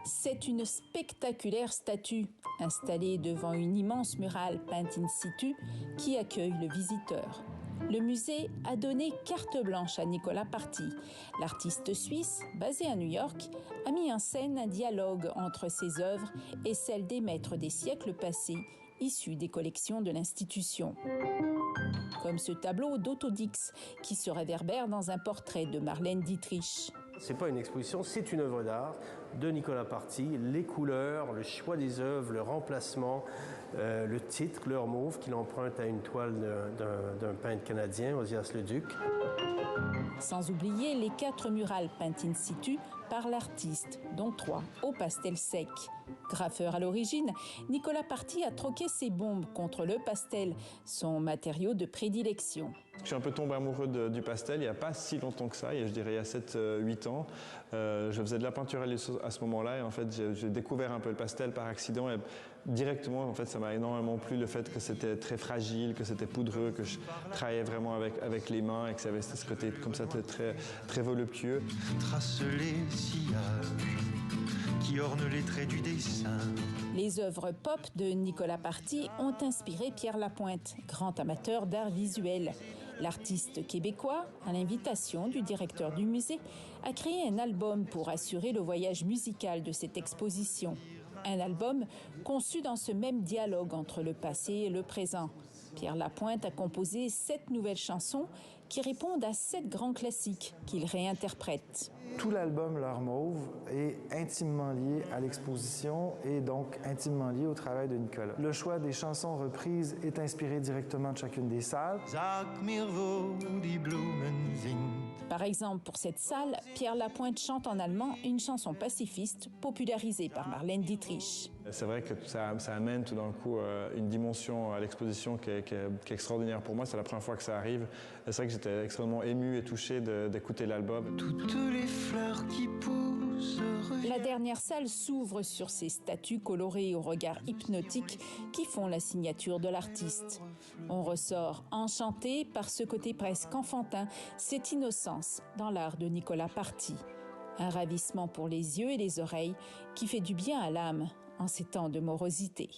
C'est une spectaculaire statue installée devant une immense murale peinte in situ qui accueille le visiteur. Le musée a donné carte blanche à Nicolas Party. L'artiste suisse, basé à New York, a mis en scène un dialogue entre ses œuvres et celles des maîtres des siècles passés, issus des collections de l'institution. Comme ce tableau d'Otto Dix, qui se réverbère dans un portrait de Marlène Dietrich. Ce n'est pas une exposition, c'est une œuvre d'art de Nicolas Party. Les couleurs, le choix des œuvres, le remplacement, le titre, l'heure mauve qu'il emprunte à une toile d'un peintre canadien, Ozias Leduc. Sans oublier les 4 murales peintes in situ par l'artiste, dont 3 au pastel sec. Graffeur à l'origine, Nicolas Party a troqué ses bombes contre le pastel, son matériau de prédilection. Je suis un peu tombé amoureux du pastel il n'y a pas si longtemps que ça, je dirais il y a 7-8 ans. Je faisais de la peinture à ce moment-là et en fait j'ai découvert un peu le pastel par accident et directement en fait ça m'a énormément plu le fait que c'était très fragile, que c'était poudreux, que je travaillais vraiment avec les mains et que ça avait ce côté comme ça très voluptueux. Trace les sillages qui ornent les traits du dessin. Les œuvres pop de Nicolas Party ont inspiré Pierre Lapointe, grand amateur d'art visuel. L'artiste québécois, à l'invitation du directeur du musée, a créé un album pour assurer le voyage musical de cette exposition. Un album conçu dans ce même dialogue entre le passé et le présent. Pierre Lapointe a composé 7 nouvelles chansons qui répondent à 7 grands classiques qu'il réinterprète. Tout l'album L'heure mauve est intimement lié à l'exposition et donc intimement lié au travail de Nicolas. Le choix des chansons reprises est inspiré directement de chacune des salles. Par exemple, pour cette salle, Pierre Lapointe chante en allemand une chanson pacifiste popularisée par Marlène Dietrich. C'est vrai que ça amène tout d'un coup une dimension à l'exposition qui est extraordinaire pour moi. C'est la première fois que ça arrive. C'est vrai que j'étais extrêmement ému et touché d'écouter l'album. Toutes les fleurs qui poussent. La dernière salle s'ouvre sur ces statues colorées au regard hypnotique qui font la signature de l'artiste. On ressort enchanté par ce côté presque enfantin, cette innocence dans l'art de Nicolas Party. Un ravissement pour les yeux et les oreilles qui fait du bien à l'âme en ces temps de morosité.